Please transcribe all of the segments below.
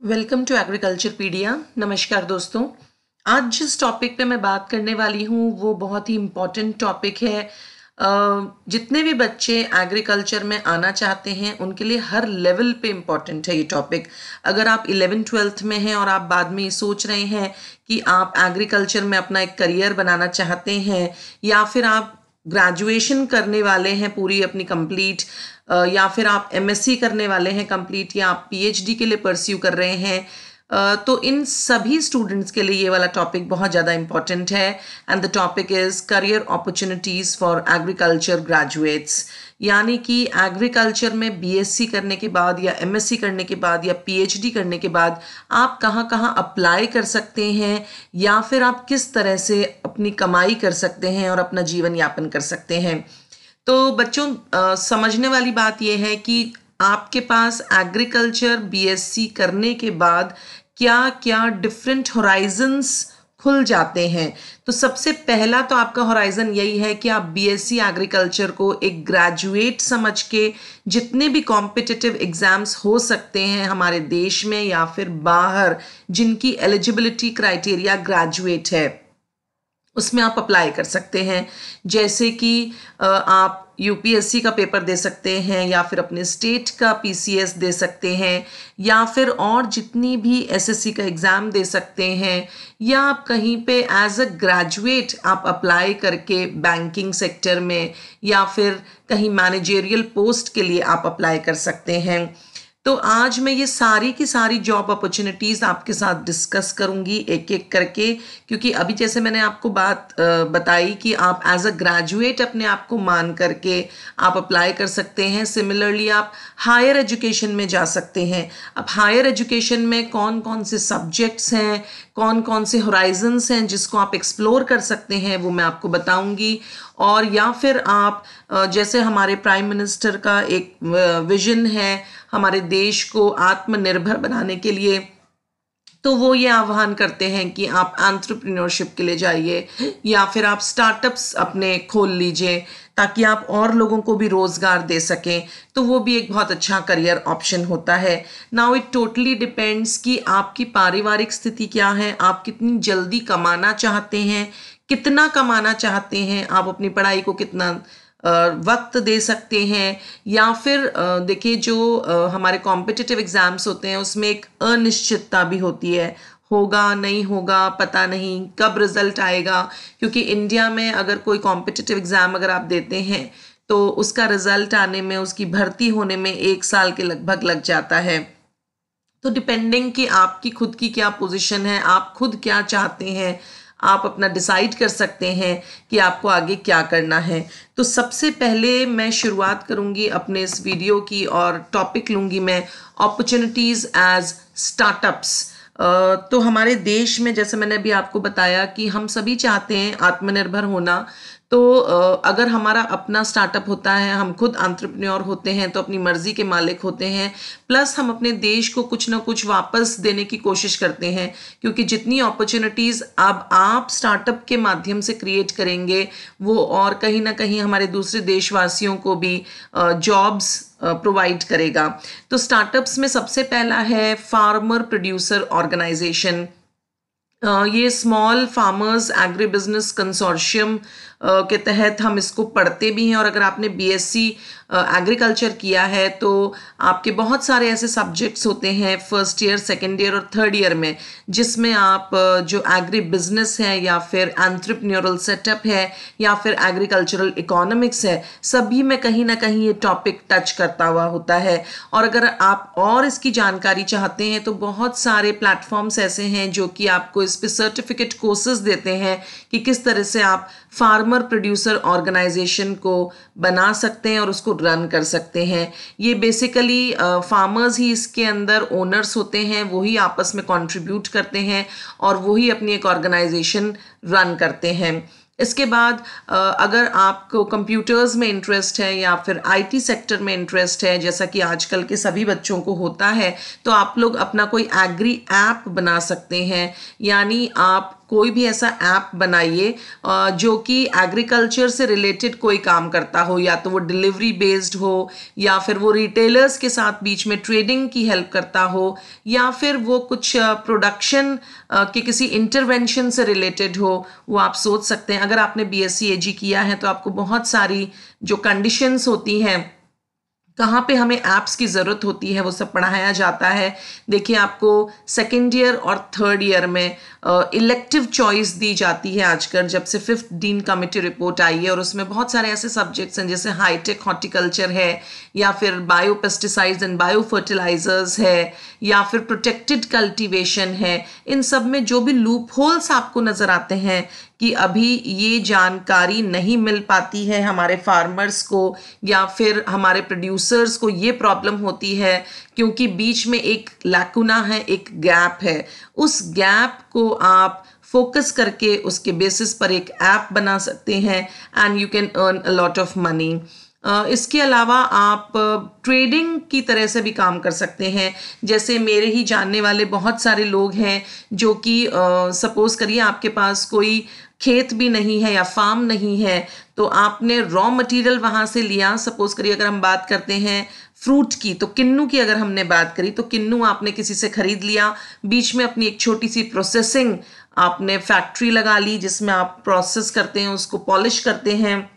Welcome to agriculture पीडिया। नमस्कार दोस्तों, आज जिस टॉपिक पे मैं बात करने वाली हूँ वो बहुत ही इम्पॉर्टेंट टॉपिक है। जितने भी बच्चे एग्रीकल्चर में आना चाहते हैं उनके लिए हर लेवल पे इम्पॉर्टेंट है ये टॉपिक। अगर आप 11th-12th में हैं और आप बाद में ये सोच रहे हैं कि आप एग्रीकल्चर में अपना एक करियर बनाना चाहते हैं, या फिर आप ग्रेजुएशन करने वाले हैं पूरी अपनी कंप्लीट, या फिर आप एमएससी करने वाले हैं कंप्लीट, या आप पीएचडी के लिए परस्यू कर रहे हैं, तो इन सभी स्टूडेंट्स के लिए ये वाला टॉपिक बहुत ज़्यादा इंपॉर्टेंट है। And the topic is career opportunities for agriculture graduates. यानी कि एग्रीकल्चर में बीएससी करने के बाद या एमएससी करने के बाद या पीएचडी करने के बाद आप कहाँ कहाँ अप्लाई कर सकते हैं, या फिर आप किस तरह से अपनी कमाई कर सकते हैं और अपना जीवन यापन कर सकते हैं। तो बच्चों, समझने वाली बात यह है कि आपके पास एग्रीकल्चर बीएससी करने के बाद क्या क्या डिफरेंट होराइजन्स खुल जाते हैं। तो सबसे पहला तो आपका होराइजन यही है कि आप बीएससी एग्रीकल्चर को एक ग्रेजुएट समझ के जितने भी कॉम्पिटिटिव एग्जाम्स हो सकते हैं हमारे देश में या फिर बाहर, जिनकी एलिजिबिलिटी क्राइटेरिया ग्रेजुएट है, उसमें आप अप्लाई कर सकते हैं। जैसे कि आप यूपीएससी का पेपर दे सकते हैं, या फिर अपने स्टेट का पीसीएस दे सकते हैं, या फिर और जितनी भी एसएससी का एग्ज़ाम दे सकते हैं, या आप कहीं पे एज अ ग्रेजुएट आप अप्लाई करके बैंकिंग सेक्टर में या फिर कहीं मैनेजरियल पोस्ट के लिए आप अप्लाई कर सकते हैं। तो आज मैं ये सारी की सारी जॉब अपॉर्चुनिटीज़ आपके साथ डिस्कस करूंगी एक एक करके, क्योंकि अभी जैसे मैंने आपको बात बताई कि आप एज अ ग्रेजुएट अपने आप को मान करके आप अप्लाई कर सकते हैं। सिमिलरली आप हायर एजुकेशन में जा सकते हैं। अब हायर एजुकेशन में कौन कौन से सब्जेक्ट्स हैं, कौन कौन से होराइजन्स हैं जिसको आप एक्सप्लोर कर सकते हैं, वो मैं आपको बताऊंगी। और या फिर आप जैसे हमारे प्राइम मिनिस्टर का एक विजन है हमारे देश को आत्मनिर्भर बनाने के लिए, तो वो ये आह्वान करते हैं कि आप एंटरप्रेन्योरशिप के लिए जाइए, या फिर आप स्टार्टअप्स अपने खोल लीजिए ताकि आप और लोगों को भी रोज़गार दे सकें। तो वो भी एक बहुत अच्छा करियर ऑप्शन होता है। नाउ इट टोटली डिपेंड्स कि आपकी पारिवारिक स्थिति क्या है, आप कितनी जल्दी कमाना चाहते हैं, कितना कमाना चाहते हैं, आप अपनी पढ़ाई को कितना वक्त दे सकते हैं। या फिर देखिए, जो हमारे कॉम्पिटिटिव एग्ज़ाम्स होते हैं उसमें एक अनिश्चितता भी होती है, होगा नहीं होगा पता नहीं, कब रिजल्ट आएगा। क्योंकि इंडिया में अगर कोई कॉम्पिटिटिव एग्ज़ाम अगर आप देते हैं तो उसका रिजल्ट आने में, उसकी भर्ती होने में 1 साल के लगभग लग जाता है। तो डिपेंडिंग कि आपकी खुद की क्या पोजीशन है, आप खुद क्या चाहते हैं, आप अपना डिसाइड कर सकते हैं कि आपको आगे क्या करना है। तो सबसे पहले मैं शुरुआत करूंगी अपने इस वीडियो की और टॉपिक लूंगी मैं अपॉर्चुनिटीज़ एज स्टार्टअप्स। तो हमारे देश में, जैसे मैंने अभी आपको बताया कि हम सभी चाहते हैं आत्मनिर्भर होना। तो अगर हमारा अपना स्टार्टअप होता है, हम खुद एंटरप्रेन्योर होते हैं, तो अपनी मर्जी के मालिक होते हैं, प्लस हम अपने देश को कुछ ना कुछ वापस देने की कोशिश करते हैं। क्योंकि जितनी अपॉर्चुनिटीज़ अब आप स्टार्टअप के माध्यम से क्रिएट करेंगे, वो और कहीं ना कहीं हमारे दूसरे देशवासियों को भी जॉब्स प्रोवाइड करेगा। तो स्टार्टअप्स में सबसे पहला है फार्मर प्रोड्यूसर ऑर्गेनाइजेशन। ये small farmers agri business consortium के तहत हम इसको पढ़ते भी हैं। और अगर आपने बीएससी एग्रीकल्चर किया है तो आपके बहुत सारे ऐसे सब्जेक्ट्स होते हैं फर्स्ट ईयर, सेकेंड ईयर और थर्ड ईयर में, जिसमें आप जो एग्री बिजनेस है या फिर एंटरप्रेन्योरल सेटअप है या फिर एग्रीकल्चरल इकोनॉमिक्स है, सभी में कहीं ना कहीं ये टॉपिक टच करता हुआ होता है। और अगर आप और इसकी जानकारी चाहते हैं तो बहुत सारे प्लेटफॉर्म्स ऐसे हैं जो कि आपको इस पे सर्टिफिकेट कोर्सेज देते हैं कि किस तरह से आप फार्मर प्रोड्यूसर ऑर्गेनाइजेशन को बना सकते हैं और उसको रन कर सकते हैं। ये बेसिकली फार्मर्स ही इसके अंदर ओनर्स होते हैं, वही आपस में कंट्रीब्यूट करते हैं और वही अपनी एक ऑर्गेनाइजेशन रन करते हैं। इसके बाद अगर आपको कंप्यूटर्स में इंटरेस्ट है या फिर आईटी सेक्टर में इंटरेस्ट है, जैसा कि आजकल के सभी बच्चों को होता है, तो आप लोग अपना कोई एग्री ऐप बना सकते हैं। यानी आप कोई भी ऐसा ऐप बनाइए जो कि एग्रीकल्चर से रिलेटेड कोई काम करता हो, या तो वो डिलीवरी बेस्ड हो, या फिर वो रिटेलर्स के साथ बीच में ट्रेडिंग की हेल्प करता हो, या फिर वो कुछ प्रोडक्शन के किसी इंटरवेंशन से रिलेटेड हो। वो आप सोच सकते हैं। अगर आपने बीएससी एजी किया है तो आपको बहुत सारी जो कंडीशंस होती हैं, कहाँ पे हमें ऐप्स की ज़रूरत होती है, वो सब पढ़ाया जाता है। देखिए, आपको सेकेंड ईयर और थर्ड ईयर में इलेक्टिव चॉइस दी जाती है आजकल, जब से 5th डीन कमेटी रिपोर्ट आई है, और उसमें बहुत सारे ऐसे सब्जेक्ट्स हैं जैसे हाईटेक हॉर्टिकल्चर है, या फिर bio pesticides and bio fertilisers है, या फिर प्रोटेक्टेड कल्टीवेशन है। इन सब में जो भी लूप होल्स आपको नज़र आते हैं कि अभी ये जानकारी नहीं मिल पाती है हमारे फार्मर्स को, या फिर हमारे प्रोड्यूसर्स को ये प्रॉब्लम होती है क्योंकि बीच में एक लैकुना है, एक गैप है, उस गैप को आप फोकस करके उसके बेसिस पर एक ऐप बना सकते हैं and you can earn a lot of money. इसके अलावा आप ट्रेडिंग की तरह से भी काम कर सकते हैं। जैसे मेरे ही जानने वाले बहुत सारे लोग हैं जो कि सपोज करिए आपके पास कोई खेत भी नहीं है या फार्म नहीं है, तो आपने रॉ मटेरियल वहाँ से लिया। सपोज करिए अगर हम बात करते हैं फ्रूट की, तो किन्नू की अगर हमने बात करी, तो किन्नू आपने किसी से खरीद लिया, बीच में अपनी एक छोटी सी प्रोसेसिंग आपने फैक्ट्री लगा ली जिसमें आप प्रोसेस करते हैं, उसको पॉलिश करते हैं,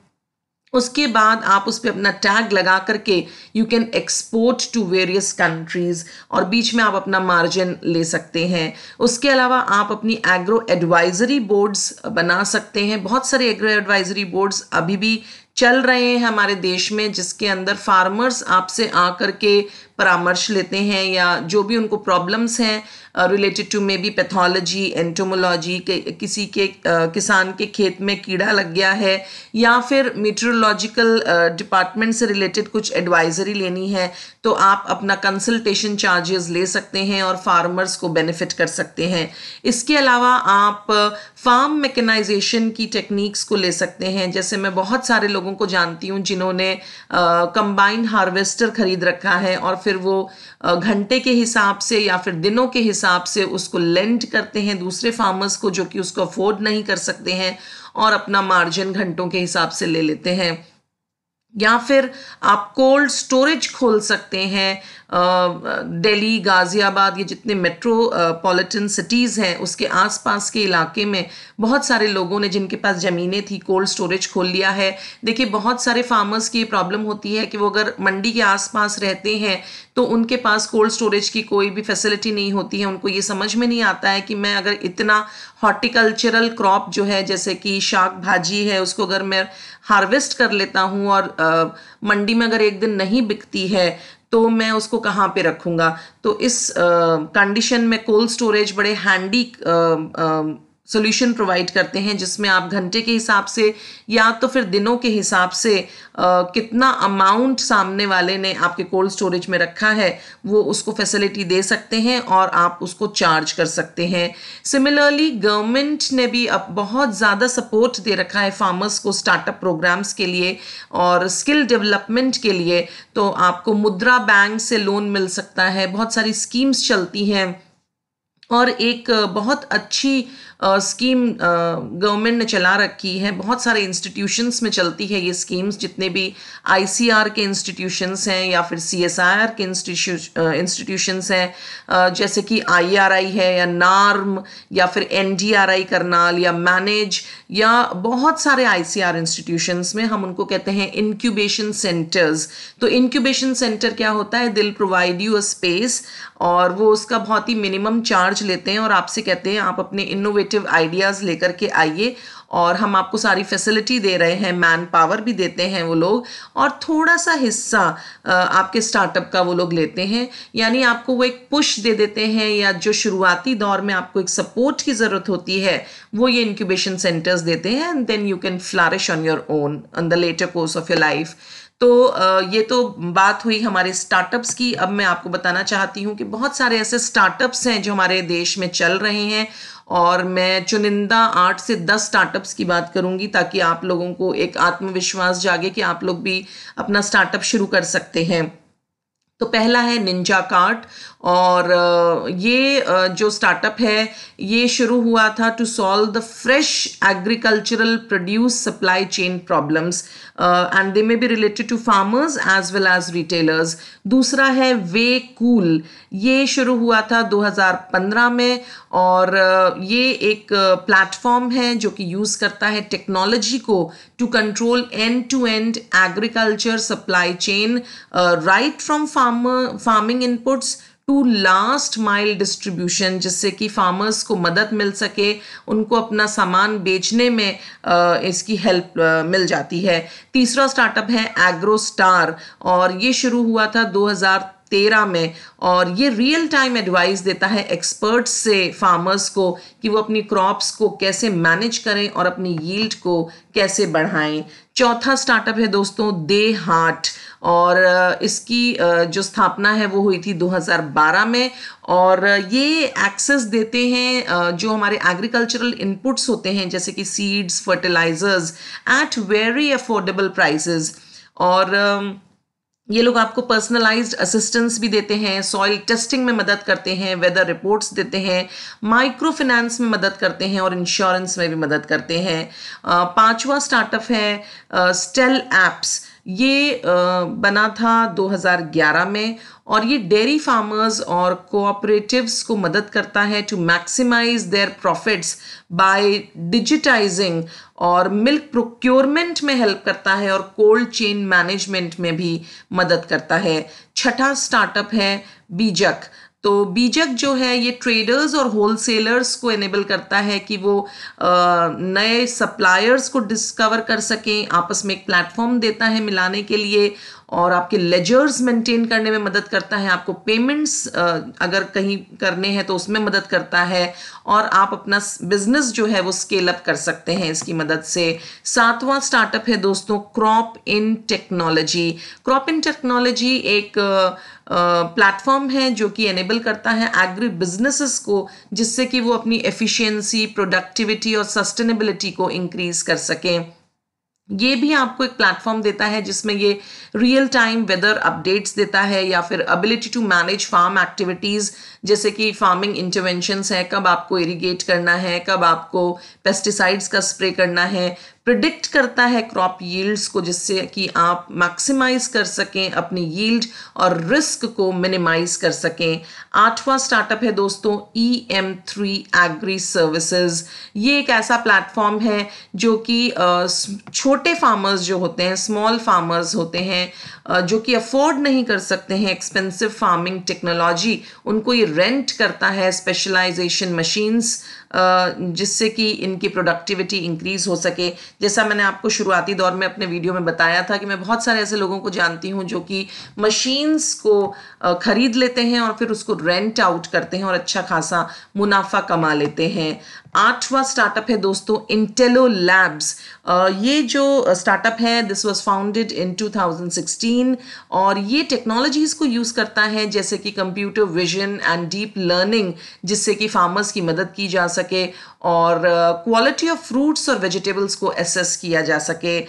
उसके बाद आप उस पर अपना टैग लगा करके you can export to various countries, और बीच में आप अपना मार्जिन ले सकते हैं। उसके अलावा आप अपनी एग्रो एडवाइजरी बोर्ड्स बना सकते हैं। बहुत सारे एग्रो एडवाइजरी बोर्ड्स अभी भी चल रहे हैं हमारे देश में, जिसके अंदर फार्मर्स आपसे आकर के परामर्श लेते हैं, या जो भी उनको प्रॉब्लम्स हैं related to may be pathology, entomology, किसी के किसान के खेत में कीड़ा लग गया है, या फिर मीटरोलॉजिकल डिपार्टमेंट से रिलेटेड कुछ एडवाइजरी लेनी है, तो आप अपना कंसल्टेशन चार्जेस ले सकते हैं और फार्मर्स को बेनिफिट कर सकते हैं। इसके अलावा आप फार्म मैकेनाइजेशन की टेक्निक्स को ले सकते हैं। जैसे मैं बहुत सारे लोगों को जानती हूँ जिन्होंने कंबाइन हार्वेस्टर खरीद रखा है, और फिर वो घंटे के हिसाब से या फिर दिनों के हिसाब से उसको लेंड करते हैं दूसरे फार्मर्स को जो कि उसको अफोर्ड नहीं कर सकते हैं, और अपना मार्जिन घंटों के हिसाब से ले लेते हैं। या फिर आप कोल्ड स्टोरेज खोल सकते हैं। दिल्ली, गाज़ियाबाद, ये जितने मेट्रोपॉलिटन सिटीज़ हैं उसके आसपास के इलाके में बहुत सारे लोगों ने जिनके पास ज़मीनें थी कोल्ड स्टोरेज खोल लिया है। देखिए, बहुत सारे फार्मर्स की प्रॉब्लम होती है कि वो अगर मंडी के आसपास रहते हैं तो उनके पास कोल्ड स्टोरेज की कोई भी फैसिलिटी नहीं होती है। उनको ये समझ में नहीं आता है कि मैं अगर इतना हॉर्टिकल्चरल क्रॉप जो है, जैसे कि शाक भाजी है, उसको अगर मैं हार्वेस्ट कर लेता हूँ और मंडी में अगर एक दिन नहीं बिकती है तो मैं उसको कहाँ पे रखूँगा। तो इस कंडीशन में कोल्ड स्टोरेज बड़े हैंडी सोल्यूशन प्रोवाइड करते हैं, जिसमें आप घंटे के हिसाब से या तो फिर दिनों के हिसाब से कितना अमाउंट सामने वाले ने आपके कोल्ड स्टोरेज में रखा है वो उसको फैसिलिटी दे सकते हैं और आप उसको चार्ज कर सकते हैं। सिमिलरली गवर्नमेंट ने भी अब बहुत ज़्यादा सपोर्ट दे रखा है फार्मर्स को स्टार्टअप प्रोग्राम्स के लिए और स्किल डेवलपमेंट के लिए। तो आपको मुद्रा बैंक से लोन मिल सकता है, बहुत सारी स्कीम्स चलती हैं, और एक बहुत अच्छी स्कीम गवर्नमेंट ने चला रखी है। बहुत सारे इंस्टीट्यूशंस में चलती है ये स्कीम्स, जितने भी आईसीआर के इंस्टीट्यूशंस हैं या फिर सीएसआईआर के इंस्टीट्यूशंस हैं, जैसे कि आईआरआई है या नार्म या फिर एनडीआरआई करनाल या मैनेज, या बहुत सारे आईसीआर इंस्टीट्यूशंस में हम उनको कहते हैं इंक्यूबेशन सेंटर्स। तो इंक्यूबेशन सेंटर क्या होता है, दिल प्रोवाइड यू अ स्पेस, और वो उसका बहुत ही मिनिमम चार्ज लेते हैं और आपसे कहते हैं आप अपने इनोवेटिव आइडियाज़ लेकर के आइए और हम आपको सारी फैसिलिटी दे रहे हैं, मैन पावर भी देते हैं वो लोग, और थोड़ा सा हिस्सा आपके स्टार्टअप का वो लोग लेते हैं। यानी आपको वो एक पुश दे देते हैं, या जो शुरुआती दौर में आपको एक सपोर्ट की ज़रूरत होती है वो ये इंक्यूबेशन सेंटर्स देते हैं, and then you can flourish on your own on the later course of your life. तो ये तो बात हुई हमारे स्टार्टअप्स की। अब मैं आपको बताना चाहती हूँ कि बहुत सारे ऐसे स्टार्टअप्स हैं जो हमारे देश में चल रहे हैं, और मैं चुनिंदा 8 से 10 स्टार्टअप्स की बात करूँगी ताकि आप लोगों को एक आत्मविश्वास जागे कि आप लोग भी अपना स्टार्टअप शुरू कर सकते हैं। तो पहला है निंजा कार्ट, और ये जो स्टार्टअप है ये शुरू हुआ था to solve the fresh agricultural produce supply chain problems, and they may be related to farmers as well as retailers. दूसरा है वे कूल, ये शुरू हुआ था 2015 में, और ये एक प्लेटफॉर्म है जो कि यूज़ करता है टेक्नोलॉजी को to control end to end agriculture supply chain, right from farming inputs to last mile distribution, जिससे कि फार्मर्स को मदद मिल सके, उनको अपना सामान बेचने में इसकी हेल्प मिल जाती है। तीसरा स्टार्टअप है एग्रोस्टार, और ये शुरू हुआ था 2013 में, और ये रियल टाइम एडवाइस देता है एक्सपर्ट्स से फार्मर्स को कि वो अपनी क्रॉप्स को कैसे मैनेज करें और अपनी यील्ड को कैसे बढ़ाएं। चौथा स्टार्टअप है दोस्तों दे हार्ट, और इसकी जो स्थापना है वो हुई थी 2012 में, और ये एक्सेस देते हैं जो हमारे एग्रीकल्चरल इनपुट्स होते हैं जैसे कि seeds, fertilisers at very affordable prices, और ये लोग आपको पर्सनलाइज्ड असिस्टेंस भी देते हैं, सॉइल टेस्टिंग में मदद करते हैं, वेदर रिपोर्ट्स देते हैं, माइक्रो फाइनेंस में मदद करते हैं और इंश्योरेंस में भी मदद करते हैं। पांचवा स्टार्टअप है स्टेल एप्स, ये बना था 2011 में, और ये डेयरी फार्मर्स और कोऑपरेटिव्स को मदद करता है to maximise their profits by digitising, और मिल्क प्रोक्योरमेंट में हेल्प करता है और कोल्ड चेन मैनेजमेंट में भी मदद करता है। छठा स्टार्टअप है बीजक, तो बीजक जो है ये ट्रेडर्स और होलसेलर्स को एनेबल करता है कि वो नए सप्लायर्स को डिस्कवर कर सकें, आपस में एक प्लेटफॉर्म देता है मिलाने के लिए, और आपके लेजर्स मेंटेन करने में मदद करता है, आपको पेमेंट्स अगर कहीं करने हैं तो उसमें मदद करता है, और आप अपना बिजनेस जो है वो स्केल अप कर सकते हैं इसकी मदद से। सातवां स्टार्टअप है दोस्तों crop in technology. Crop in technology एक प्लेटफॉर्म है जो कि एनेबल करता है एग्री बिजनेसेस को, जिससे कि वो अपनी एफिशिएंसी, प्रोडक्टिविटी और सस्टेनेबिलिटी को इंक्रीज कर सकें। ये भी आपको एक प्लेटफॉर्म देता है जिसमें ये रियल टाइम वेदर अपडेट्स देता है, या फिर ability to manage farm activities, जैसे कि फार्मिंग इंटरवेंशंस है, कब आपको इरिगेट करना है, कब आपको पेस्टिसाइड्स का स्प्रे करना है, प्रिडिक्ट करता है क्रॉप यील्ड्स को, जिससे कि आप मैक्सिमाइज कर सकें अपनी यील्ड और रिस्क को मिनिमाइज कर सकें। आठवां स्टार्टअप है दोस्तों EM3 एग्री सर्विसेज। ये एक ऐसा प्लेटफॉर्म है जो कि छोटे फार्मर्स जो होते हैं, स्मॉल फार्मर्स होते हैं, जो कि अफोर्ड नहीं कर सकते हैं एक्सपेंसिव फार्मिंग टेक्नोलॉजी, उनको ये रेंट करता है स्पेशलाइजेशन मशीन्स, जिससे कि इनकी प्रोडक्टिविटी इंक्रीज हो सके। जैसा मैंने आपको शुरुआती दौर में अपने वीडियो में बताया था कि मैं बहुत सारे ऐसे लोगों को जानती हूं जो कि मशीन्स को खरीद लेते हैं और फिर उसको रेंट आउट करते हैं और अच्छा खासा मुनाफा कमा लेते हैं। आठवां स्टार्टअप है दोस्तों इंटेलो लैब्स। ये जो स्टार्टअप है दिस वाज फाउंडेड इन 2016, और ये टेक्नोलॉजीज को यूज़ करता है जैसे कि computer vision and deep learning, जिससे कि फार्मर्स की मदद की जा सके और क्वालिटी ऑफ फ्रूट्स और वेजिटेबल्स को एसेस किया जा सके।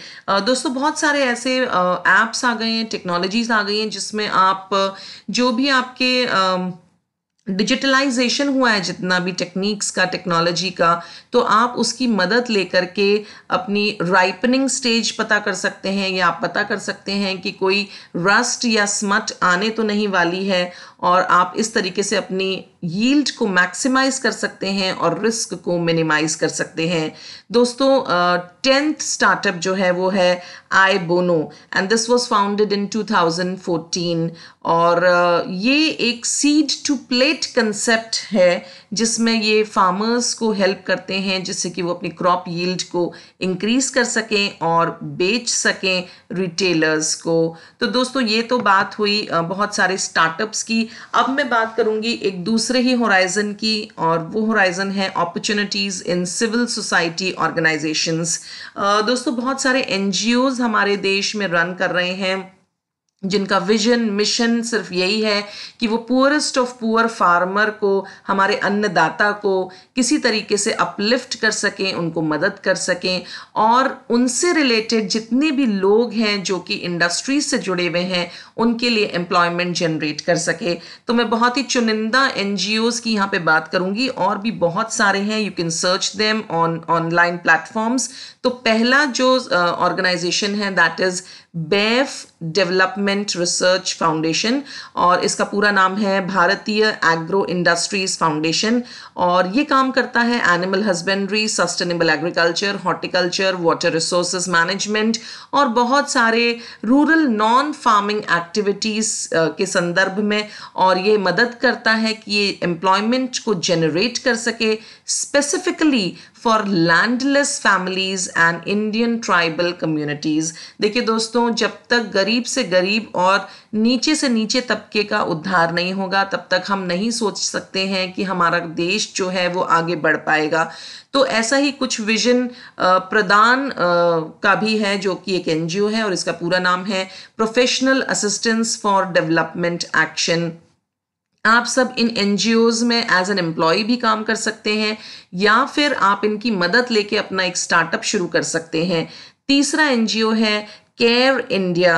दोस्तों बहुत सारे ऐसे ऐप्स आ गए हैं, टेक्नोलॉजीज आ गई हैं जिसमें आप जो भी आपके डिजिटलाइजेशन हुआ है, जितना भी टेक्निक्स का, टेक्नोलॉजी का, तो आप उसकी मदद लेकर के अपनी राइपनिंग स्टेज पता कर सकते हैं, या आप पता कर सकते हैं कि कोई रस्ट या स्मट आने तो नहीं वाली है, और आप इस तरीके से अपनी यील्ड को मैक्सिमाइज कर सकते हैं और रिस्क को मिनिमाइज कर सकते हैं। दोस्तों 10th स्टार्टअप जो है वो है आई बोनो, and this was founded in 2014, और ये एक सीड टू प्लेट कंसेप्ट है जिसमें ये फार्मर्स को हेल्प करते हैं जिससे कि वो अपनी क्रॉप यील्ड को इंक्रीज कर सकें और बेच सकें रिटेलर्स को। तो दोस्तों ये तो बात हुई बहुत सारे स्टार्टअप्स की। अब मैं बात करूंगी एक दूसरे ही होराइजन की, और वो होराइजन है opportunities in civil society organisations. दोस्तों बहुत सारे NGOs हमारे देश में रन कर रहे हैं जिनका विजन मिशन सिर्फ यही है कि वो पुअरेस्ट ऑफ पुअर फार्मर को, हमारे अन्नदाता को किसी तरीके से अपलिफ्ट कर सकें, उनको मदद कर सकें, और उनसे रिलेटेड जितने भी लोग हैं जो कि इंडस्ट्रीज से जुड़े हुए हैं उनके लिए एम्प्लॉयमेंट जनरेट कर सके। तो मैं बहुत ही चुनिंदा एनजीओज की यहाँ पे बात करूँगी, और भी बहुत सारे हैं, you can search them on online platforms. तो पहला जो ऑर्गेनाइजेशन है दैट इज बेफ डेवलपमेंट रिसर्च फाउंडेशन, और इसका पूरा नाम है भारतीय एग्रो इंडस्ट्रीज फाउंडेशन, और ये काम करता है animal husbandry, sustainable agriculture, horticulture, water resources management और बहुत सारे रूरल नॉन फार्मिंग एक्टिविटीज़ के संदर्भ में, और ये मदद करता है कि ये एम्प्लॉयमेंट को जनरेट कर सके specifically for landless families and Indian tribal communities. देखिए दोस्तों, जब तक गरीब से गरीब और नीचे से नीचे तबके का उद्धार नहीं होगा तब तक हम नहीं सोच सकते हैं कि हमारा देश जो है वो आगे बढ़ पाएगा। तो ऐसा ही कुछ विजन प्रदान का भी है, जो कि एक एनजीओ है और इसका पूरा नाम है professional assistance for development action. आप सब इन एनजीओज में एज एन एम्प्लॉय भी काम कर सकते हैं, या फिर आप इनकी मदद लेके अपना एक स्टार्टअप शुरू कर सकते हैं। तीसरा एनजीओ है care India,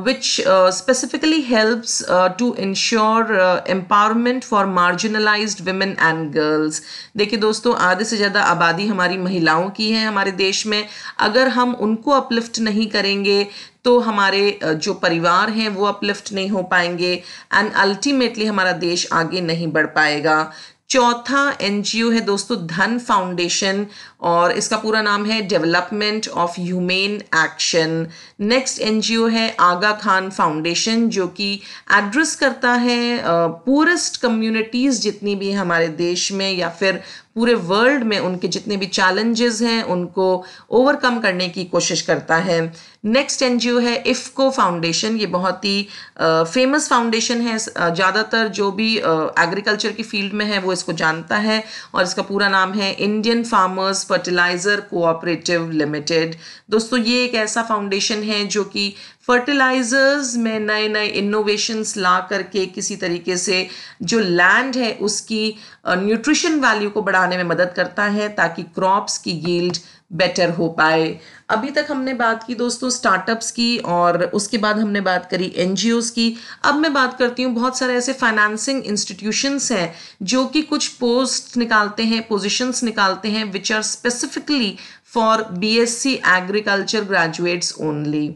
which specifically helps to ensure empowerment for marginalized women and girls। देखिए दोस्तों, आधे से ज़्यादा आबादी हमारी महिलाओं की है हमारे देश में। अगर हम उनको अपलिफ्ट नहीं करेंगे तो हमारे जो परिवार हैं वो अपलिफ्ट नहीं हो पाएंगे, एंड अल्टीमेटली हमारा देश आगे नहीं बढ़ पाएगा। चौथा एनजीओ है दोस्तों धन फाउंडेशन, और इसका पूरा नाम है development of humane action. Next NGO है आगा खान फाउंडेशन, जो कि एड्रेस करता है पुअरेस्ट कम्युनिटीज़ जितनी भी हमारे देश में या फिर पूरे वर्ल्ड में, उनके जितने भी चैलेंजेस हैं उनको ओवरकम करने की कोशिश करता है। नेक्स्ट एनजीओ है इफ्को फाउंडेशन, ये बहुत ही फेमस फाउंडेशन है, ज़्यादातर जो भी एग्रीकल्चर की फील्ड में है वो इसको जानता है, और इसका पूरा नाम है Indian farmers fertiliser cooperative limited. दोस्तों, ये एक ऐसा फाउंडेशन है जो कि फर्टिलाइजर्स में नए नए इनोवेशंस ला करके किसी तरीके से जो लैंड है उसकी न्यूट्रिशन वैल्यू को बढ़ाने में मदद करता है ताकि क्रॉप्स की यील्ड बेटर हो पाए। अभी तक हमने बात की दोस्तों स्टार्टअप्स की, और उसके बाद हमने बात करी एनजीओज की। अब मैं बात करती हूँ, बहुत सारे ऐसे फाइनेंसिंग इंस्टीट्यूशंस हैं जो कि कुछ पोस्ट निकालते हैं, पोजीशंस निकालते हैं which are specifically for BSc agriculture graduates only.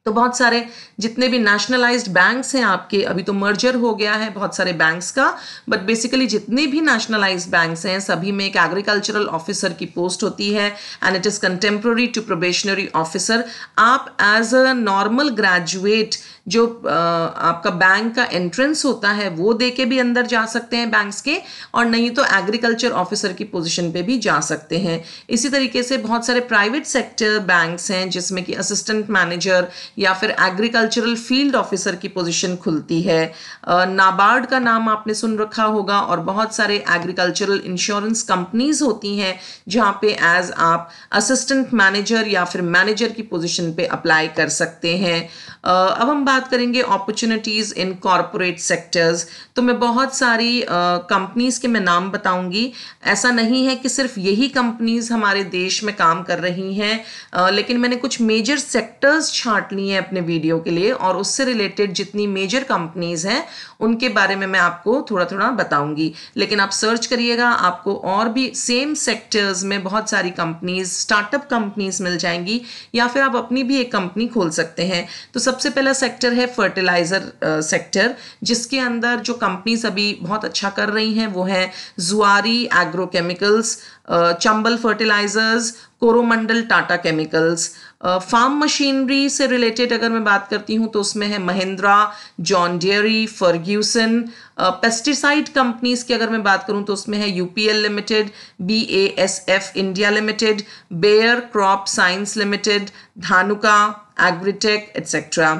तो बहुत सारे जितने भी नेशनलाइज्ड बैंक्स हैं आपके, अभी तो मर्जर हो गया है बहुत सारे बैंक्स का, बट बेसिकली जितने भी नेशनलाइज्ड बैंक्स हैं सभी में एक एग्रीकल्चरल ऑफिसर की पोस्ट होती है, and it is contemporary to probationary officer. आप एज अ नॉर्मल ग्रेजुएट जो आपका बैंक का एंट्रेंस होता है वो दे के भी अंदर जा सकते हैं बैंक्स के, और नहीं तो एग्रीकल्चर ऑफिसर की पोजीशन पे भी जा सकते हैं। इसी तरीके से बहुत सारे प्राइवेट सेक्टर बैंक्स हैं जिसमें कि असिस्टेंट मैनेजर या फिर एग्रीकल्चरल फील्ड ऑफिसर की पोजीशन खुलती है। नाबार्ड का नाम आपने सुन रखा होगा, और बहुत सारे एग्रीकल्चरल इंश्योरेंस कंपनीज होती हैं जहाँ पे एज आप असिस्टेंट मैनेजर या फिर मैनेजर की पोजीशन पे अप्लाई कर सकते हैं। अब हम बात करेंगे अपॉर्चुनिटीज इन कॉरपोरेट सेक्टर्स। तो मैं बहुत सारी कंपनीज के मैं नाम बताऊंगी। ऐसा नहीं है कि सिर्फ यही कंपनीज हमारे देश में काम कर रही हैं, लेकिन मैंने कुछ मेजर सेक्टर्स छांट लिए हैं अपने वीडियो के लिए, और उससे रिलेटेड जितनी मेजर कंपनीज हैं उनके बारे में मैं आपको थोड़ा थोड़ा बताऊंगी। लेकिन आप सर्च करिएगा, आपको और भी सेम सेक्टर्स में बहुत सारी कंपनीज, स्टार्टअप कंपनीज मिल जाएंगी, या फिर आप अपनी भी एक कंपनी खोल सकते हैं। तो सबसे पहला सेक्टर है फर्टिलाइजर सेक्टर, जिसके अंदर जो कंपनीज अभी बहुत अच्छा कर रही हैं वो है Zuari agrochemicals, Chambal fertilisers, Coromandel Tata chemicals. Farm machinery से रिलेटेड अगर मैं बात करती हूँ तो उसमें है Mahindra, John Deere, Ferguson. Pesticide companies की अगर मैं बात करूँ तो उसमें है UPL limited, BASF India limited, Bayer crop science limited, Dhanuka, agritech etcetera.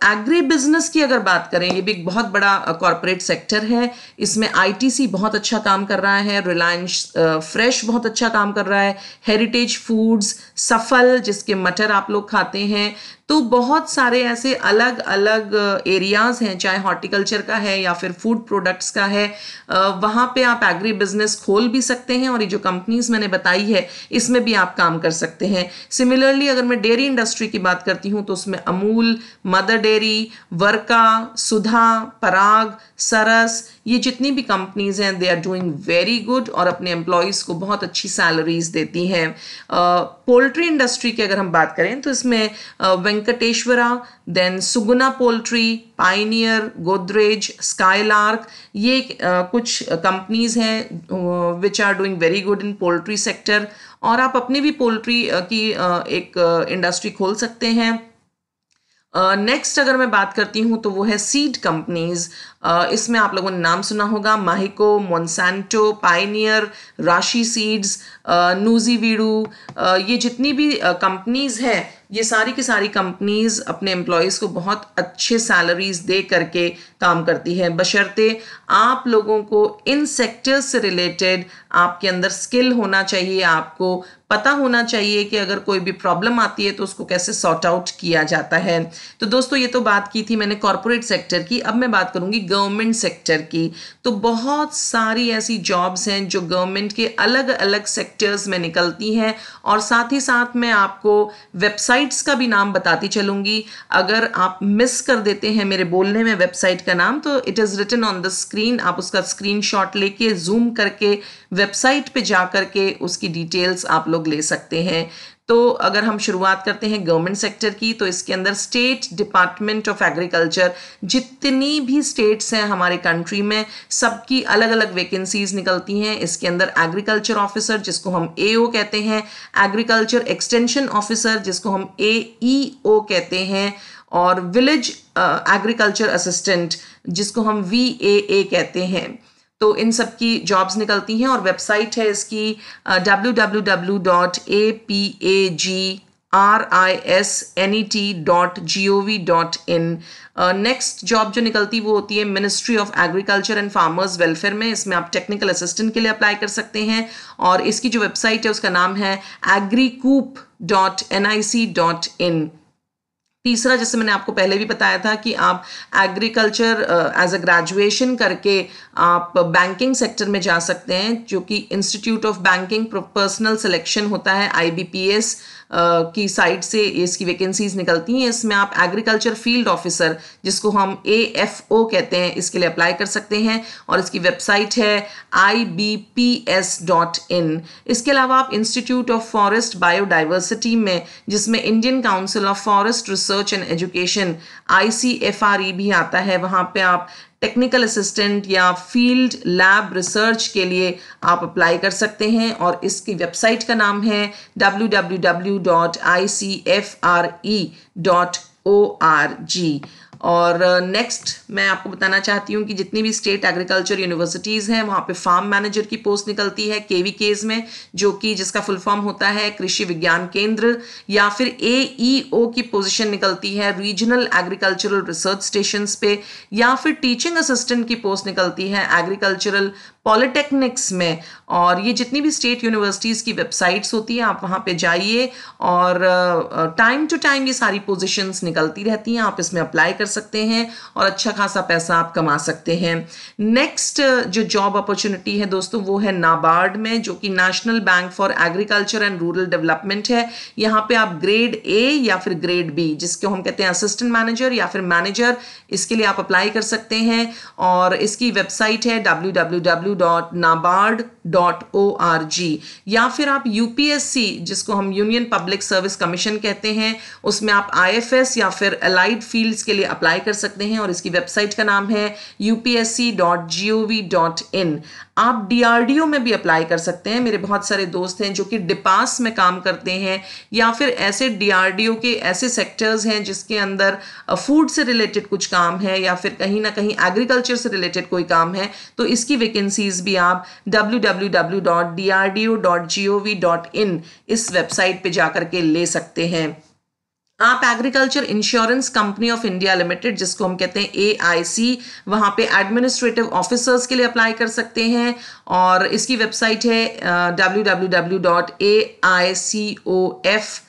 Agri business की अगर बात करें, ये भी एक बहुत बड़ा कॉरपोरेट सेक्टर है। इसमें ITC बहुत अच्छा काम कर रहा है, रिलायंस फ्रेश बहुत अच्छा काम कर रहा है, हेरिटेज फूड्स, सफल जिसके मटर आप लोग खाते हैं। तो बहुत सारे ऐसे अलग अलग एरियाज़ हैं, चाहे हॉर्टिकल्चर का है या फिर फूड प्रोडक्ट्स का है, वहाँ पे आप एग्री बिजनेस खोल भी सकते हैं और ये जो कंपनीज मैंने बताई है इसमें भी आप काम कर सकते हैं। सिमिलरली अगर मैं डेयरी इंडस्ट्री की बात करती हूँ तो उसमें अमूल, मदर डेयरी, वर्का, सुधा, पराग, सरस, ये जितनी भी कंपनीज हैं they are doing very good और अपने एम्प्लॉयज़ को बहुत अच्छी सैलरीज देती हैं। पोल्ट्री इंडस्ट्री की अगर हम बात करें तो इसमें Venkateshwara, then Suguna poultry, Pioneer, Godrej, Skylark, ये कुछ कंपनीज हैं which are doing very good in poultry sector, और आप अपनी भी पोल्ट्री की एक इंडस्ट्री खोल सकते हैं। नेक्स्ट अगर मैं बात करती हूँ तो वो है सीड कंपनीज। इसमें आप लोगों ने नाम सुना होगा, माहिको, मोन्सेंटो, पाइनियर, राशि सीड्स, नूजीवीडू, ये जितनी भी कंपनीज हैं ये सारी की सारी कंपनीज अपने एम्प्लॉयज़ को बहुत अच्छे सैलरीज दे करके काम करती है, बशर्ते आप लोगों को इन सेक्टर्स से रिलेटेड आपके अंदर स्किल होना चाहिए, आपको पता होना चाहिए कि अगर कोई भी प्रॉब्लम आती है तो उसको कैसे सॉर्ट आउट किया जाता है। तो दोस्तों ये तो बात की थी मैंने कॉरपोरेट सेक्टर की, अब मैं बात करूंगी गवर्नमेंट सेक्टर की। तो बहुत सारी ऐसी जॉब्स हैं जो गवर्नमेंट के अलग अलग सेक्टर्स में निकलती हैं, और साथ ही साथ मैं आपको वेबसाइट्स का भी नाम बताती चलूंगी। अगर आप मिस कर देते हैं मेरे बोलने में वेबसाइट का नाम तो it is written on the screen, आप उसका स्क्रीनशॉट लेके जूम करके वेबसाइट पे जा करके उसकी डिटेल्स आप लोग ले सकते हैं। तो अगर हम शुरुआत करते हैं गवर्नमेंट सेक्टर की तो इसके अंदर स्टेट डिपार्टमेंट ऑफ एग्रीकल्चर, जितनी भी स्टेट्स हैं हमारे कंट्री में सबकी अलग अलग वैकेंसीज निकलती हैं। इसके अंदर एग्रीकल्चर ऑफिसर जिसको हम एओ कहते हैं, एग्रीकल्चर एक्सटेंशन ऑफिसर जिसको हम एईओ कहते हैं, और विलेज एग्रीकल्चर असिस्टेंट जिसको हम वीएए कहते हैं। तो इन सब की जॉब्स निकलती हैं और वेबसाइट है इसकी www.apagrisnet.gov.in। नेक्स्ट जॉब जो निकलती वो होती है ministry of agriculture and farmers welfare में। इसमें आप टेक्निकल असिस्टेंट के लिए अप्लाई कर सकते हैं, और इसकी जो वेबसाइट है उसका नाम है agricoop.nic.in। तीसरा, जैसे मैंने आपको पहले भी बताया था कि आप एग्रीकल्चर एज अ ग्रेजुएशन करके आप बैंकिंग सेक्टर में जा सकते हैं, जो कि institute of banking personal selection होता है, IBPS की साइट से इसकी वैकेंसीज निकलती हैं। इसमें आप एग्रीकल्चर फील्ड ऑफिसर जिसको हम AFO कहते हैं इसके लिए अप्लाई कर सकते हैं, और इसकी वेबसाइट है IBPS.in। इसके अलावा आप इंस्टीट्यूट ऑफ फॉरेस्ट बायोडाइवर्सिटी में, जिसमें Indian council of forest research and education ICFRE भी आता है, वहाँ पे आप टेक्निकल असिस्टेंट या फील्ड लैब रिसर्च के लिए आप अप्लाई कर सकते हैं, और इसकी वेबसाइट का नाम है www.icfre.org। और नेक्स्ट मैं आपको बताना चाहती हूँ कि जितनी भी स्टेट एग्रीकल्चर यूनिवर्सिटीज़ हैं वहाँ पे फार्म मैनेजर की पोस्ट निकलती है KVKs में, जो कि जिसका फुल फॉर्म होता है कृषि विज्ञान केंद्र, या फिर AEO की पोजीशन निकलती है रीजनल एग्रीकल्चरल रिसर्च स्टेशंस पे, या फिर टीचिंग असिस्टेंट की पोस्ट निकलती है एग्रीकल्चरल पॉलिटेक्निक्स में। और ये जितनी भी स्टेट यूनिवर्सिटीज़ की वेबसाइट्स होती हैं आप वहाँ पे जाइए, और टाइम टू टाइम ये सारी पोजीशंस निकलती रहती हैं, आप इसमें अप्लाई कर सकते हैं और अच्छा खासा पैसा आप कमा सकते हैं। नेक्स्ट जो जॉब अपॉर्चुनिटी है दोस्तों वो है नाबार्ड में, जो कि national bank for agriculture and rural development है। यहाँ पे आप ग्रेड A या फिर ग्रेड B, जिसको हम कहते हैं असिस्टेंट मैनेजर या फिर मैनेजर, इसके लिए आप अप्लाई कर सकते हैं, और इसकी वेबसाइट है www.nabard.org। या फिर आप UPSC जिसको हम यूनियन पब्लिक सर्विस कमीशन कहते हैं, उसमें आप IFS या फिर अलाइड फील्ड्स के लिए अप्लाई कर सकते हैं, और इसकी वेबसाइट का नाम है upsc.gov.in। आप DRDO में भी अप्लाई कर सकते हैं। मेरे बहुत सारे दोस्त हैं जो कि डिपास में काम करते हैं, या फिर ऐसे DRDO के ऐसे सेक्टर्स हैं जिसके अंदर फूड से रिलेटेड कुछ काम है, या फिर कहीं ना कहीं एग्रीकल्चर से रिलेटेड कोई काम है, तो इसकी वैकेंसीज भी आप www.drdo.gov.in इस वेबसाइट पे जाकर के ले सकते हैं। आप agriculture insurance company of India limited जिसको हम कहते हैं AIC, वहाँ पे एडमिनिस्ट्रेटिव ऑफिसर्स के लिए अप्लाई कर सकते हैं, और इसकी वेबसाइट है www.aicof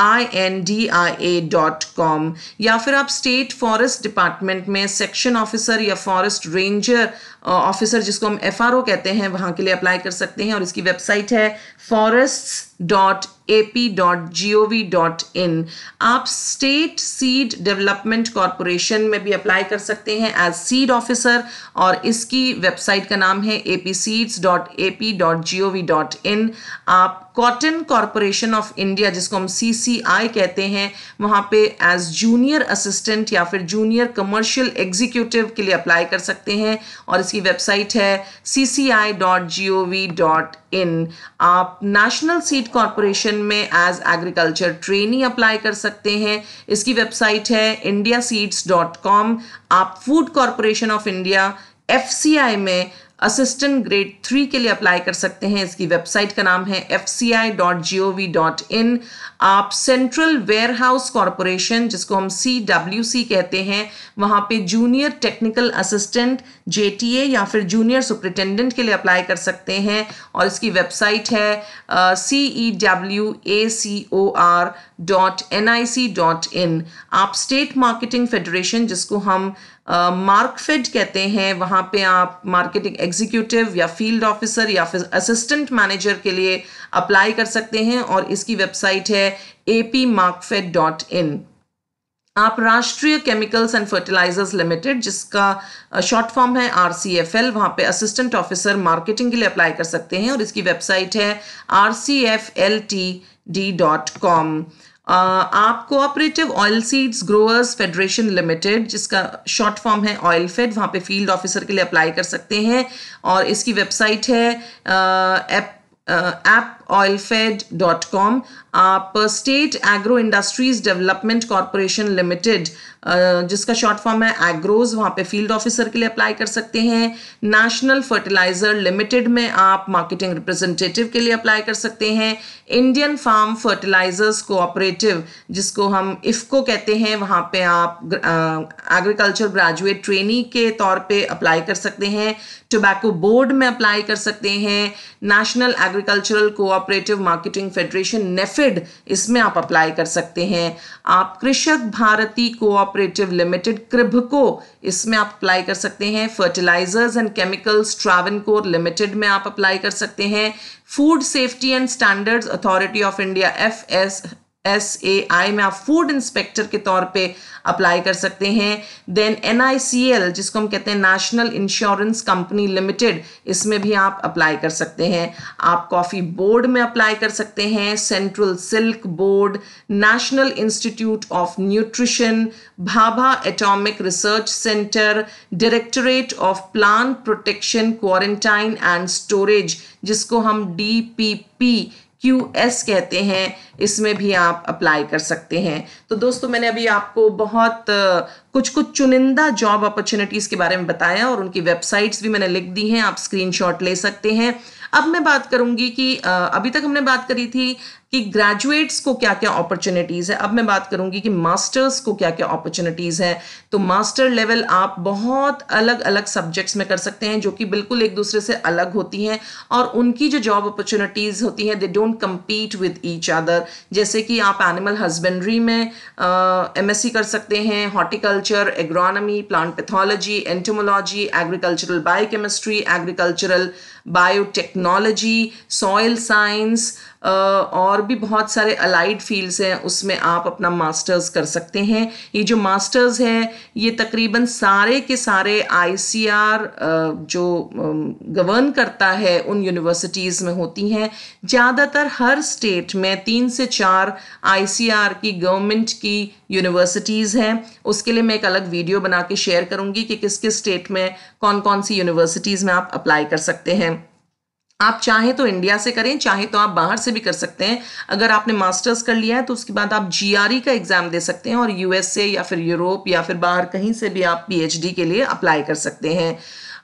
india.com, या फिर आप स्टेट फॉरेस्ट डिपार्टमेंट में सेक्शन ऑफिसर या फॉरेस्ट रेंजर ऑफिसर, जिसको हम FRO कहते हैं, वहाँ के लिए अप्लाई कर सकते हैं। और इसकी वेबसाइट है forests.ap.gov.in। आप स्टेट सीड डेवलपमेंट कॉरपोरेशन में भी अप्लाई कर सकते हैं एज सीड ऑफिसर, और इसकी वेबसाइट का नाम है apseeds.ap.gov.in। आप कॉटन कॉरपोरेशन ऑफ इंडिया, जिसको हम CCI कहते हैं, वहाँ पे एज जूनियर असिस्टेंट या फिर जूनियर कमर्शियल एग्जीक्यूटिव के लिए अप्लाई कर सकते हैं, और इसकी वेबसाइट है cci.gov.in। आप नेशनल सीड कॉरपोरेशन में एज एग्रीकल्चर ट्रेनी अप्लाई कर सकते हैं, इसकी वेबसाइट है indiaseeds.com। आप food corporation of India FCI में असिस्टेंट ग्रेड 3 के लिए अप्लाई कर सकते हैं, इसकी वेबसाइट का नाम है fci.gov.in। आप सेंट्रल वेयरहाउस कॉरपोरेशन, जिसको हम CWC कहते हैं, वहाँ पे जूनियर टेक्निकल असिस्टेंट JTA या फिर जूनियर सुपरिटेंडेंट के लिए अप्लाई कर सकते हैं, और इसकी वेबसाइट है cewacor.nic.in। आप स्टेट मार्केटिंग फेडरेशन, जिसको हम मार्कफेड कहते हैं, वहाँ पे आप मार्केटिंग एग्जीक्यूटिव या फील्ड ऑफिसर या फिर असिस्टेंट मैनेजर के लिए अप्लाई कर सकते हैं, और इसकी वेबसाइट है apmarkfed.in। आप राष्ट्रीय केमिकल्स एंड फर्टिलाइजर्स लिमिटेड, जिसका शॉर्ट फॉर्म है RCFL, वहाँ पे असिस्टेंट ऑफिसर मार्केटिंग के लिए अप्लाई कर सकते हैं, और इसकी वेबसाइट है rcfltd.com। आप cooperative oil seeds growers federation limited, जिसका शॉर्ट फॉर्म है ऑयलफेड, वहाँ पे फील्ड ऑफिसर के लिए अप्लाई कर सकते हैं, और इसकी वेबसाइट है appoilfed.com। आप state agro industries development corporation limited, जिसका शॉर्ट फॉर्म है एग्रोज, वहाँ पे फील्ड ऑफिसर के लिए अप्लाई कर सकते हैं। नेशनल फर्टिलाइजर लिमिटेड में आप मार्केटिंग रिप्रेजेंटेटिव के लिए अप्लाई कर सकते हैं। इंडियन फार्म फर्टिलाइजर्स कोऑपरेटिव, जिसको हम IFCO कहते हैं, वहाँ पे आप एग्रीकल्चर ग्रेजुएट ट्रेनी के तौर पे अप्लाई कर सकते हैं। टोबैको बोर्ड में अप्लाई कर सकते हैं। National agricultural cooperative marketing federation NAFED, इसमें आप अप्लाई कर सकते हैं। आप कृषक भारती कोऑपरेटिव लिमिटेड कृभको, इसमें आप अप्लाई कर सकते हैं। Fertilisers and chemicals Travancore limited में आप अप्लाई कर सकते हैं। Food safety and standards authority of India FSSAI में आप फूड इंस्पेक्टर के तौर पे अप्लाई कर सकते हैं। देन NICL, जिसको हम कहते हैं नेशनल इंश्योरेंस कंपनी लिमिटेड, इसमें भी आप अप्लाई कर सकते हैं। आप कॉफी बोर्ड में अप्लाई कर सकते हैं। Central silk board, national institute of nutrition, Bhabha atomic research centre, directorate of plant protection quarantine and storage, जिसको हम DPPQS कहते हैं, इसमें भी आप अप्लाई कर सकते हैं। तो दोस्तों, मैंने अभी आपको बहुत कुछ चुनिंदा जॉब अपॉर्चुनिटीज़ के बारे में बताया, और उनकी वेबसाइट्स भी मैंने लिख दी हैं, आप स्क्रीनशॉट ले सकते हैं। अब मैं बात करूंगी कि अभी तक हमने बात करी थी कि ग्रेजुएट्स को क्या क्या अपॉर्चुनिटीज़ है। अब मैं बात करूंगी कि मास्टर्स को क्या क्या अपॉर्चुनिटीज़ है। तो मास्टर लेवल आप बहुत अलग अलग सब्जेक्ट्स में कर सकते हैं, जो कि बिल्कुल एक दूसरे से अलग होती हैं, और उनकी जो जॉब अपॉर्चुनिटीज़ होती हैं, they don't compete with each other. जैसे कि आप एनिमल हस्बेंड्री में MSc कर सकते हैं, horticulture, agronomy, plant pathology, entomology, agricultural biochemistry, agricultural biotechnology, soil science, और भी बहुत सारे अलाइड फील्ड्स हैं, उसमें आप अपना मास्टर्स कर सकते हैं। ये जो मास्टर्स है, ये तकरीबन सारे के सारे ICR जो गवर्न करता है उन यूनिवर्सिटीज़ में होती हैं। ज़्यादातर हर स्टेट में 3 से 4 ICR की गवर्नमेंट की यूनिवर्सिटीज़ हैं। उसके लिए मैं एक अलग वीडियो बना के शेयर करूँगी कि किस किस स्टेट में कौन कौन सी यूनिवर्सिटीज़ में आप अप्लाई कर सकते हैं। आप चाहें तो इंडिया से करें, चाहे तो आप बाहर से भी कर सकते हैं। अगर आपने मास्टर्स कर लिया है तो उसके बाद आप GRE का एग्ज़ाम दे सकते हैं, और USA या फिर यूरोप या फिर बाहर कहीं से भी आप PhD के लिए अप्लाई कर सकते हैं।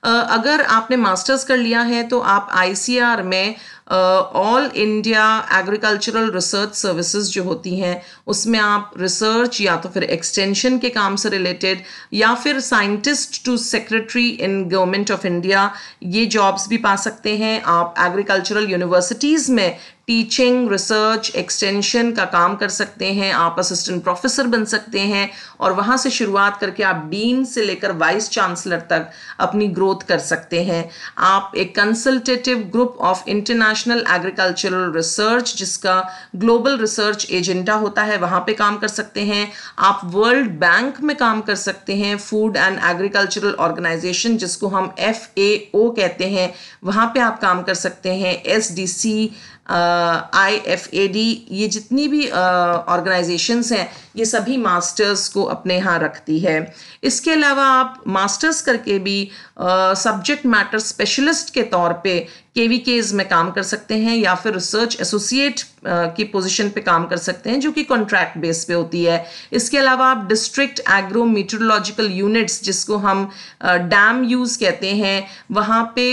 अगर आपने मास्टर्स कर लिया है तो आप ICR में all India agricultural research services जो होती हैं उसमें आप रिसर्च या तो फिर एक्सटेंशन के काम से रिलेटेड या फिर scientist to secretary in government of India ये जॉब्स भी पा सकते हैं। आप एग्रीकल्चरल यूनिवर्सिटीज़ में टीचिंग, रिसर्च, एक्सटेंशन का काम कर सकते हैं। आप असिस्टेंट प्रोफेसर बन सकते हैं और वहाँ से शुरुआत करके आप डीन से लेकर वाइस चांसलर तक अपनी ग्रोथ कर सकते हैं। आप एक consultative group of international agricultural research जिसका ग्लोबल रिसर्च एजेंडा होता है वहाँ पे काम कर सकते हैं। आप वर्ल्ड बैंक में काम कर सकते हैं, फूड एंड एग्रीकल्चरल ऑर्गेनाइजेशन जिसको हम FAO कहते हैं, वहाँ पे आप काम कर सकते हैं। SDC, IFAD, ये जितनी भी ऑर्गेनाइजेशंस हैं ये सभी मास्टर्स को अपने यहाँ रखती है। इसके अलावा आप मास्टर्स करके भी सब्जेक्ट मैटर स्पेशलिस्ट के तौर पे KVKs में काम कर सकते हैं या फिर रिसर्च एसोसिएट की पोजीशन पे काम कर सकते हैं जो कि कॉन्ट्रैक्ट बेस पे होती है। इसके अलावा आप डिस्ट्रिक्ट एग्रो मीटरोलॉजिकल यूनिट्स जिसको हम डैम यूज़ कहते हैं वहाँ पे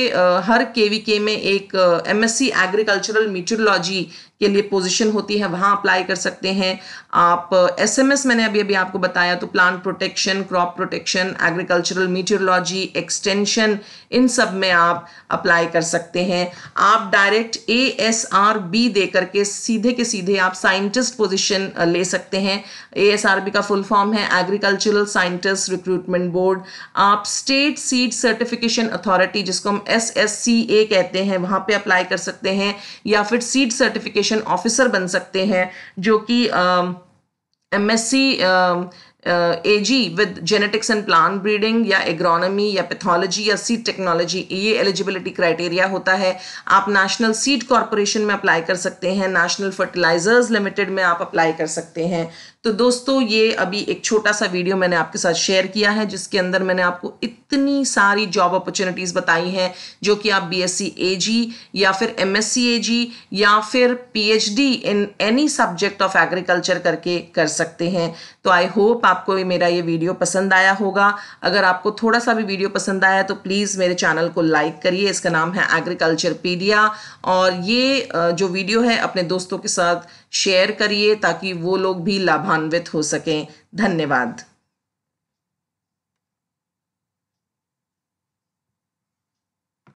हर KVK में एक MSc एग्रीकल्चरल मीटरोलॉजी के लिए पोजीशन होती है, वहाँ अप्लाई कर सकते हैं। आप SMS मैंने अभी आपको बताया तो plant protection, crop protection, agricultural meteorology, extension, इन सब में आप अप्लाई कर सकते हैं। आप डायरेक्ट ASRB दे करके सीधे के सीधे आप साइंटिस्ट पोजीशन ले सकते हैं। ASRB का फुल फॉर्म है एग्रीकल्चरल साइंटिस्ट रिक्रूटमेंट बोर्ड। आप स्टेट सीड सर्टिफिकेशन अथॉरिटी जिसको हम SSCA कहते हैं वहाँ पे अप्लाई कर सकते हैं या फिर सीड सर्टिफिकेशन ऑफिसर बन सकते हैं जो कि MSc AG with genetics and plant breeding या एग्रोनॉमी या पैथोलॉजी या सीड टेक्नोलॉजी, ये एलिजिबिलिटी क्राइटेरिया होता है। आप नेशनल सीड कॉरपोरेशन में अप्लाई कर सकते हैं, नेशनल फर्टिलाइजर्स लिमिटेड में आप अप्लाई कर सकते हैं। तो दोस्तों ये अभी एक छोटा सा वीडियो मैंने आपके साथ शेयर किया है जिसके अंदर मैंने आपको इतनी सारी जॉब अपॉर्चुनिटीज़ बताई हैं जो कि आप BSc AG या फिर MSc AG या फिर PhD in any subject of agriculture करके कर सकते हैं। तो आई होप आपको मेरा ये वीडियो पसंद आया होगा। अगर आपको थोड़ा सा भी वीडियो पसंद आया तो प्लीज़ मेरे चैनल को लाइक करिए, इसका नाम है एग्रीकल्चर पीडिया, और ये जो वीडियो है अपने दोस्तों के साथ शेयर करिए ताकि वो लोग भी लाभान्वित हो सकें। धन्यवाद।